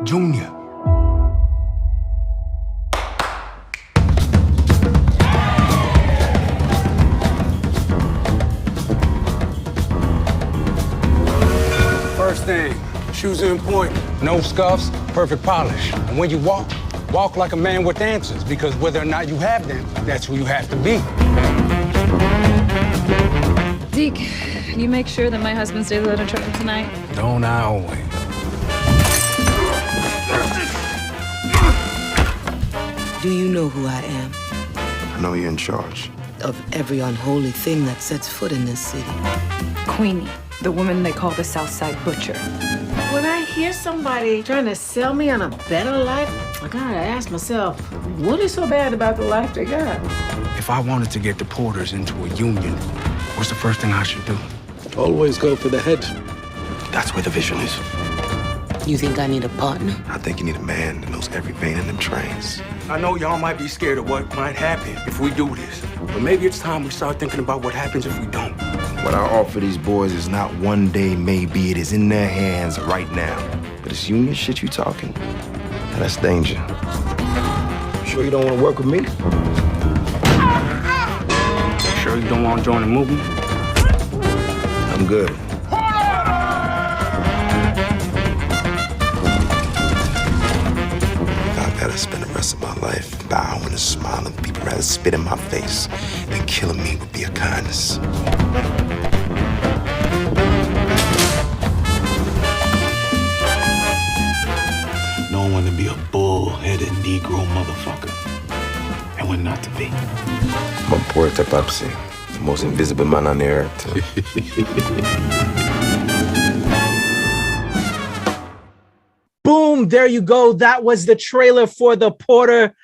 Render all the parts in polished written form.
Junior. First thing, shoes in point, no scuffs, perfect polish. And when you walk, walk like a man with answers, because whether or not you have them, that's who you have to be. Deke, you make sure that my husband stays out of trouble tonight? Don't I always? Do you know who I am? I know you're in charge. Of every unholy thing that sets foot in this city. Queenie, the woman they call the Southside Butcher. When I hear somebody trying to sell me on a better life, I gotta ask myself, what is so bad about the life they got? If I wanted to get the Porters into a union, what's the first thing I should do? Always go for the head. That's where the vision is. You think I need a partner? I think you need a man that knows every vein in them trains. I know y'all might be scared of what might happen if we do this, but maybe it's time we start thinking about what happens if we don't. What I offer these boys is not one day, maybe. It is in their hands right now. But this union shit you talking, now that's danger. Sure you don't want to work with me? Sure you don't want to join the movement? I'm good. I gotta spend the rest of my life bowing and smiling. People rather spit in my face than killing me would be a kindness. Knowing when to be a bull-headed Negro motherfucker and when not to be. I'm a poeta papsi, the most invisible man on the earth. Boom, there you go. That was the trailer for The Porter.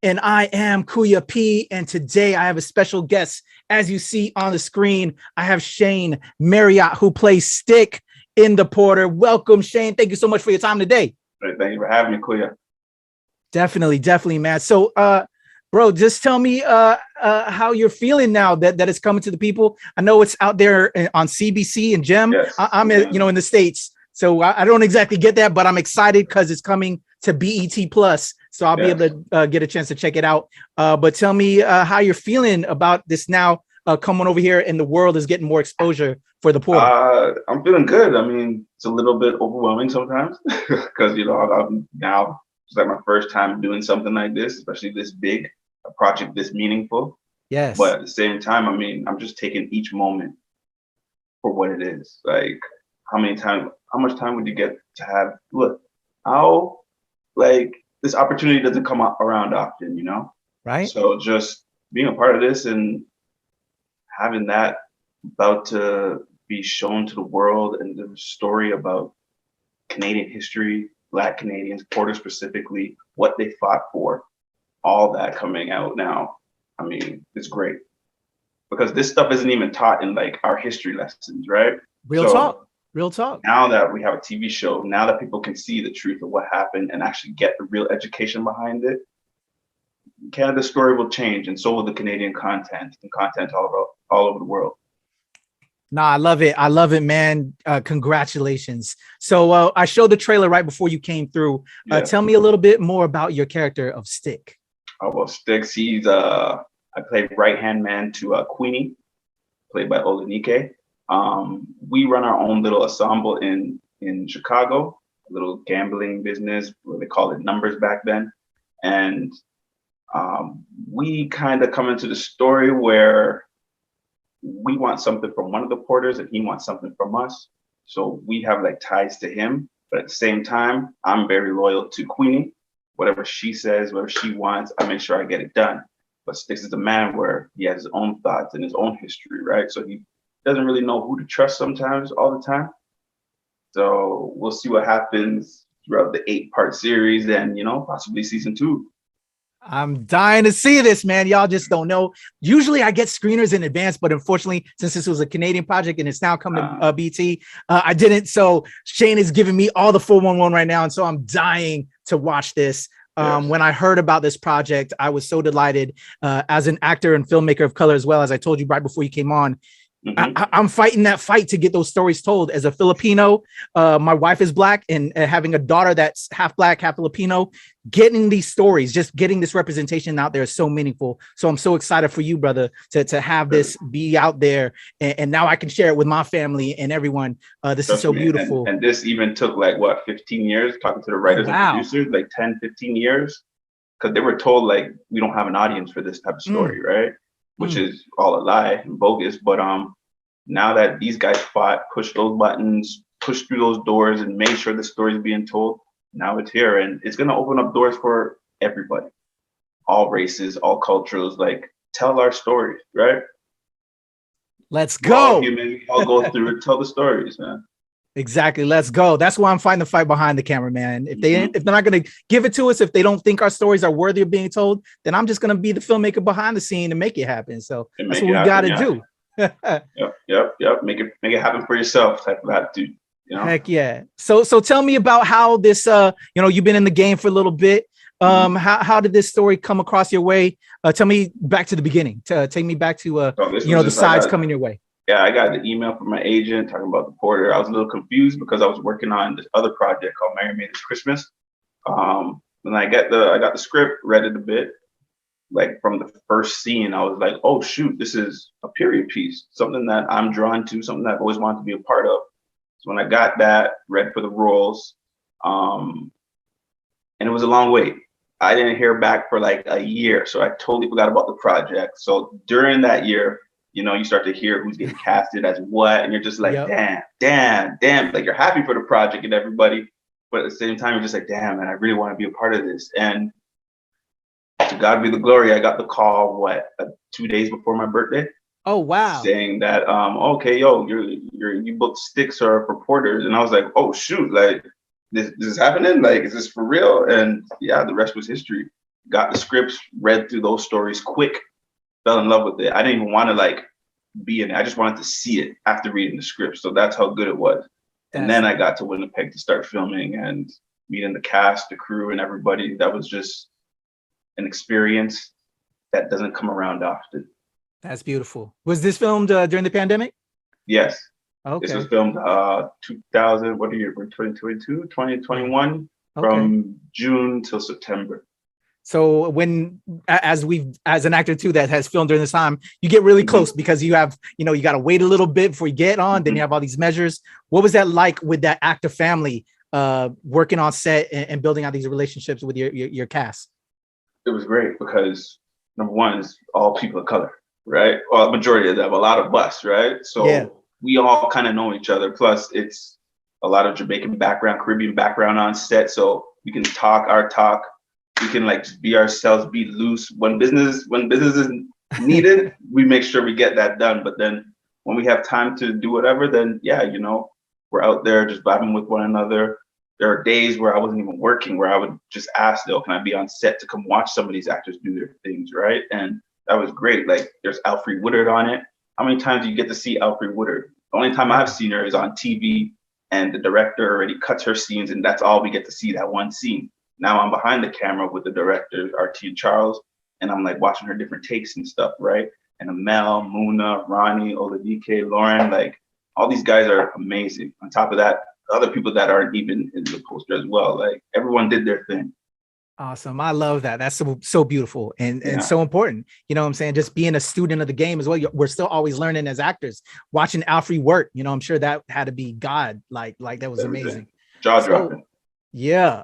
And I am Kuya P. And today I have a special guest. As you see on the screen, I have Shane Marriott, who plays Stick in The Porter. Welcome, Shane. Thank you so much for your time today. Thank you for having me, Kuya. Definitely, man. So, bro, just tell me how you're feeling now that it's coming to the people. I know it's out there on CBC and GEM. Yes. I'm in the States. So I don't exactly get that, but I'm excited because it's coming to BET Plus. So I'll be able to get a chance to check it out. But tell me how you're feeling about this now coming over here and the world is getting more exposure for The Porter. I'm feeling good. I mean, it's a little bit overwhelming sometimes because, I'm now it's like my first time doing something like this, especially this big, a project this meaningful. Yes. But at the same time, I mean, I'm just taking each moment for what it is. Like, how much time would you get to have? Look, this opportunity doesn't come around often, Right. So just being a part of this and having that about to be shown to the world, and the story about Canadian history, Black Canadians, Porter specifically, what they fought for, all that coming out now. I mean, it's great because this stuff isn't even taught in like our history lessons, right? Real talk. Now that we have a TV show, now that people can see the truth of what happened and actually get the real education behind it, Canada's story will change, and so will the Canadian content and content all over the world. Nah, I love it, man. Congratulations. So I showed the trailer right before you came through. Tell me a little bit more about your character of Stick. Oh, well, Sticks, I played right-hand man to Queenie, played by Olenike. We run our own little ensemble in Chicago, a little gambling business, where they call it numbers back then. And we kind of come into the story where we want something from one of the Porters and he wants something from us. So we have like ties to him, but at the same time, I'm very loyal to Queenie. Whatever she says, whatever she wants, I make sure I get it done. But Sticks is a man where he has his own thoughts and his own history, right? So he doesn't really know who to trust sometimes all the time. So we'll see what happens throughout the 8-part series and, possibly season 2. I'm dying to see this, man. Y'all just don't know. Usually I get screeners in advance, but unfortunately, since this was a Canadian project and it's now coming to BT, I didn't. So Shane is giving me all the 411 right now. And so I'm dying to watch this. When I heard about this project, I was so delighted as an actor and filmmaker of color, as well as I told you right before you came on. I'm fighting that fight to get those stories told. As a Filipino, my wife is Black, and having a daughter that's half Black, half Filipino, getting these stories, just getting this representation out there is so meaningful. So I'm so excited for you, brother, to have this be out there. And now I can share it with my family and everyone. This is so beautiful. And this even took like, what, 15 years, talking to the writers and producers, like 10, 15 years? Because they were told, like, we don't have an audience for this type of story, right? Which is all a lie and bogus. But now that these guys fought, pushed those buttons, pushed through those doors, and made sure the story is being told, now it's here, and it's gonna open up doors for everybody, all races, all cultures. Like, tell our stories, right? Let's go. We all go through it, tell the stories, man. Exactly. Let's go. That's why I'm fighting the fight behind the camera, man. If they're not going to give it to us, if they don't think our stories are worthy of being told, then I'm just going to be the filmmaker behind the scene and make it happen. So that's what we got to do. Yep. Make it happen for yourself type of attitude. You know? Heck yeah. So tell me about how this, you've been in the game for a little bit. How did this story come across your way? Tell me back to the beginning. Take me back to, the sides coming your way. Yeah, I got the email from my agent talking about the Porter. I was a little confused because I was working on this other project called Marriott This Christmas. And I got the script, read it a bit. Like from the first scene, I was like, oh shoot, this is a period piece, something that I'm drawn to, something that I've always wanted to be a part of. So when I got that, read for the roles, and it was a long wait. I didn't hear back for like a year, so I totally forgot about the project. So during that year, you start to hear who's getting casted as what, and you're just like, damn. Like, you're happy for the project and everybody, but at the same time, you're just like, damn, man, I really want to be a part of this. And to God be the glory, I got the call, 2 days before my birthday. Oh, wow. Saying that, okay, you booked sticks or for porters. And I was like, oh, shoot, like, this is happening? Like, is this for real? And yeah, the rest was history. Got the scripts, read through those stories quick, fell in love with it. I didn't even want to be in it. I just wanted to see it after reading the script. So that's how good it was. And then I got to Winnipeg to start filming and meeting the cast, the crew, and everybody. That was just an experience that doesn't come around often. That's beautiful. Was this filmed during the pandemic? Yes. Okay. This was filmed 2000, what year? 2022, 2021, from June till September. So as an actor too that has filmed during this time, you get really close because you have, you got to wait a little bit before you get on. Then you have all these measures. What was that like with that actor family, working on set and building out these relationships with your cast? It was great because number one is all people of color, right? Well, majority of them, a lot of us, right? So we all kind of know each other. Plus, it's a lot of Jamaican background, Caribbean background on set, so we can talk our talk. We can just be ourselves, be loose. When business is needed, we make sure we get that done. But then when we have time to do whatever, then we're out there just vibing with one another. There are days where I wasn't even working, where I would just ask, can I be on set to come watch some of these actors do their things, right? And that was great. Like, there's Alfre Woodard on it. How many times do you get to see Alfre Woodard? The only time I've seen her is on TV, and the director already cuts her scenes, and that's all we get to see, that one scene. Now I'm behind the camera with the directors, RT and Charles, and I'm watching her different takes and stuff, right? And Amel, Muna, Ronnie, Oladike, Lauren, all these guys are amazing. On top of that, other people that aren't even in the poster as well. Everyone did their thing. Awesome. I love that. That's so beautiful and so important. You know what I'm saying? Just being a student of the game as well. We're still always learning as actors. Watching Alfre work, I'm sure that had to be God. Like that was amazing. Jaw dropping. Yeah.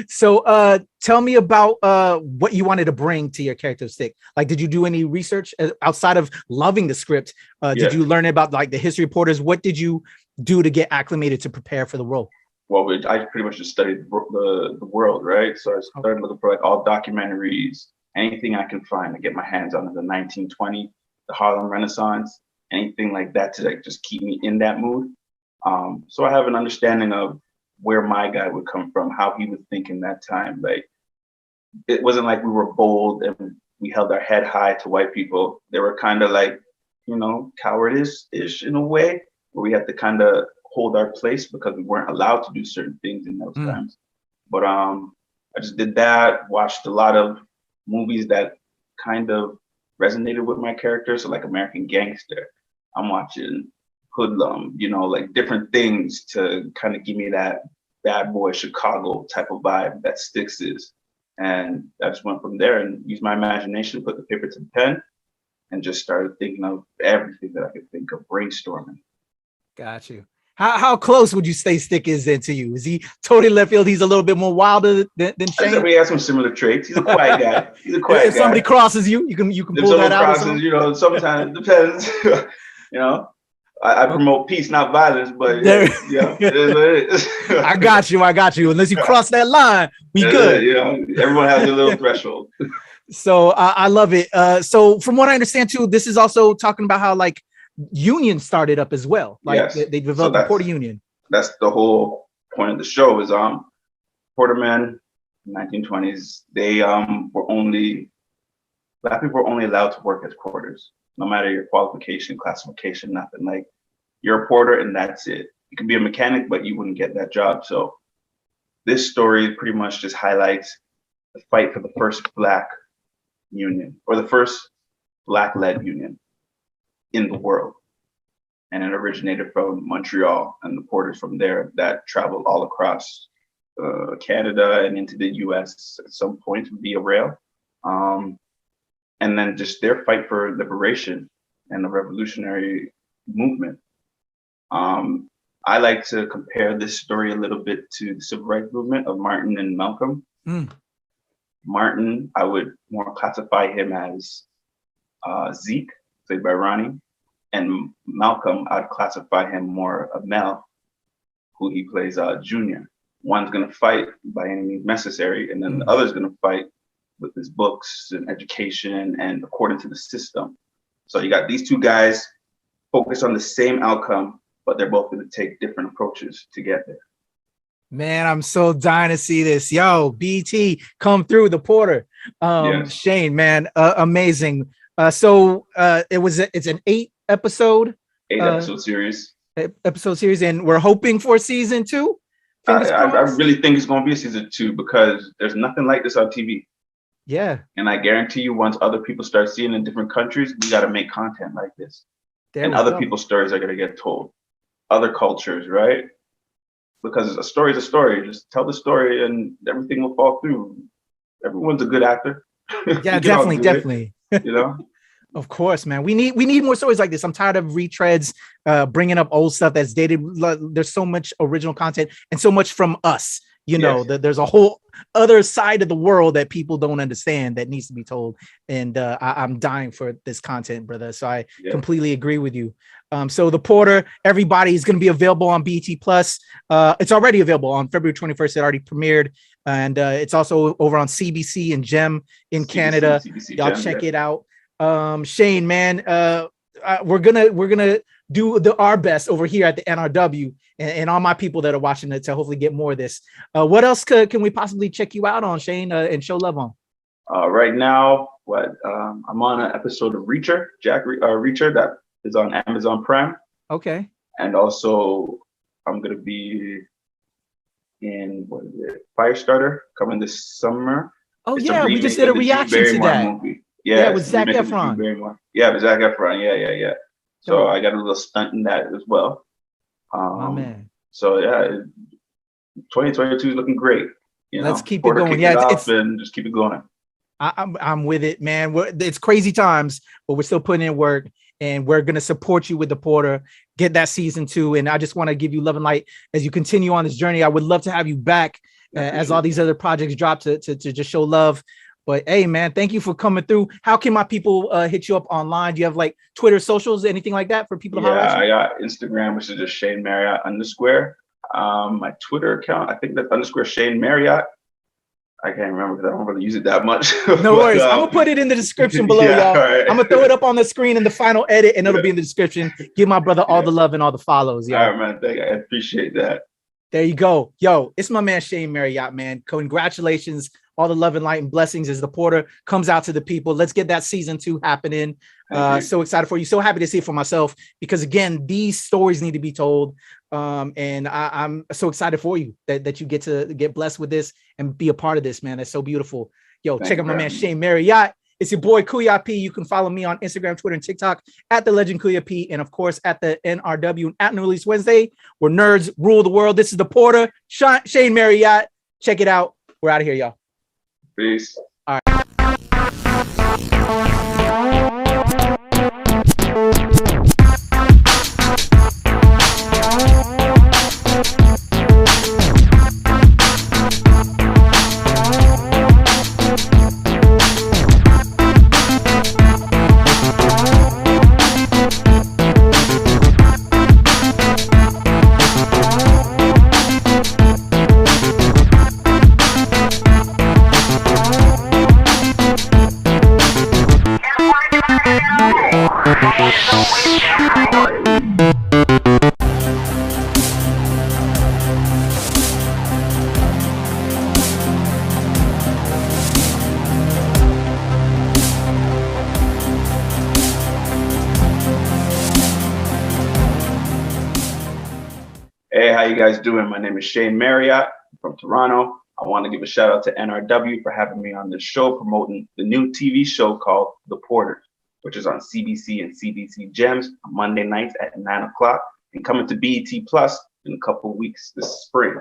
So tell me about what you wanted to bring to your character stick. Did you do any research outside of loving the script? Did you learn about the history reporters? What did you do to get acclimated to prepare for the role? Well, I pretty much just studied the world, right? So I started looking for all documentaries, anything I can find to get my hands on the 1920, the Harlem Renaissance, anything like that to just keep me in that mood. So I have an understanding of where my guy would come from, how he would think in that time. It wasn't like we were bold and we held our head high to white people. They were kind of cowardice-ish in a way, where we had to kind of hold our place because we weren't allowed to do certain things in those times. But I just did that, watched a lot of movies that kind of resonated with my character. So American Gangster, I'm watching Hoodlum, you know, like different things to kind of give me that bad boy Chicago type of vibe that Styx is. And I just went from there and used my imagination, put the paper to the pen, and just started thinking of everything that I could think of, brainstorming. Got you. How close would you say Stick is then to you? Is he totally left field? He's a little bit more wilder than I said Shane. we have some similar traits. He's a quiet guy. He's a quiet If guy. somebody crosses you, you can If pull that someone out. crosses, you know, sometimes it depends. You know, I promote peace, not violence, but yeah, it is what it is. I got you. Unless you cross that line, we good. You know, everyone has their little threshold. So I love it. So from what I understand too, this is also talking about how like union started up as well. Like Yes. they developed a Porter Union. That's the whole point of the show is Portermen, 1920s, they Black people were only allowed to work as porters, no matter your qualification, classification, nothing. Like you're a porter and that's it. You could be a mechanic, but you wouldn't get that job. So this story pretty much just highlights the fight for the first Black union, or the first Black-led union in the world. And it originated from Montreal, and the porters from there that traveled all across Canada and into the US at some point via rail. And then just their fight for liberation and the revolutionary movement. I like to compare this story a little bit to the civil rights movement of Martin and Malcolm. Martin, I would more classify him as Zeke, played by Ronnie. And Malcolm, I'd classify him more of Mel, who he plays Junior. One's gonna fight by any means necessary, and then the other's gonna fight with his books and education and according to the system. So you got these two guys focused on the same outcome, but they're both gonna take different approaches to get there. Man, I'm so dying to see this. Yo, BT, come through the Porter. Yes. Shane, man, amazing. It's an 8 episode series. Episode series, and we're hoping for season 2. I really think it's going to be a season 2 because there's nothing like this on TV. Yeah. And I guarantee you, once other people start seeing in different countries, we got to make content like this. And other people's stories are going to get told. Other cultures, right? Because a story is a story. Just tell the story and everything will fall through. Everyone's a good actor. Yeah, definitely. You know? Of course, man. We need more stories like this. I'm tired of retreads, bringing up old stuff that's dated. There's so much original content and so much from us. You know, there's a whole other side of the world that people don't understand that needs to be told. And I'm dying for this content, brother. So I completely agree with you. So the Porter, everybody is going to be available on BET Plus. It's already available on February 21st. It already premiered. And it's also over on CBC and Gem in Canada. Y'all check it out. Shane, man, we're gonna do our best over here at the NRW and all my people that are watching it to hopefully get more of this. What else can we possibly check you out on, Shane, and show love on? Right now, I'm on an episode of Reacher, Reacher, that is on Amazon Prime. Okay. And also, I'm gonna be in Firestarter coming this summer. Oh yeah, we just did a reaction to that. Movie. Yeah, with Zac Efron. Yeah, with Zac Efron. Yeah. So I got a little stunt in that as well. Oh man. So yeah, 2022 is looking great. Let's keep it going. Yeah, and just keep it going. I'm with it, man. It's crazy times, but we're still putting in work, and we're gonna support you with the Porter. Get that season 2, and I just want to give you love and light as you continue on this journey. I would love to have you back as all these other projects drop to just show love. But hey, man, thank you for coming through. How can my people hit you up online? Do you have like Twitter, socials, anything like that for people to holler at you? I got Instagram, which is just Shane Marriott _. My Twitter account, I think that's _ Shane Marriott. I can't remember because I don't really use it that much. No worries. I'm gonna put it in the description below, y'all. Right. I'm gonna throw it up on the screen in the final edit, and it'll be in the description. Give my brother all the love and all the follows, y'all. All right, man. Thank you. I appreciate that. There you go. Yo, it's my man Shane Marriott, man. Congratulations. All the love and light and blessings as the Porter comes out to the people. Let's get that season 2 happening. So excited for you. So happy to see it for myself because again, these stories need to be told. And I'm so excited for you that you get to get blessed with this and be a part of this, man. That's so beautiful. Yo, check out my man Shane Marriott. It's your boy Kuya P. You can follow me on Instagram, Twitter, and TikTok at the Legend Kuya P, and of course at the NRW at New Release Wednesday, where nerds rule the world. This is the Porter, Shane Marriott. Check it out. We're out of here, y'all. Peace. All right. Hey, how you guys doing? My name is Shane Marriott from Toronto. I want to give a shout out to NRW for having me on this show, promoting the new TV show called The Porter, which is on CBC and CBC Gems on Monday nights at 9 o'clock and coming to BET Plus in a couple of weeks this spring.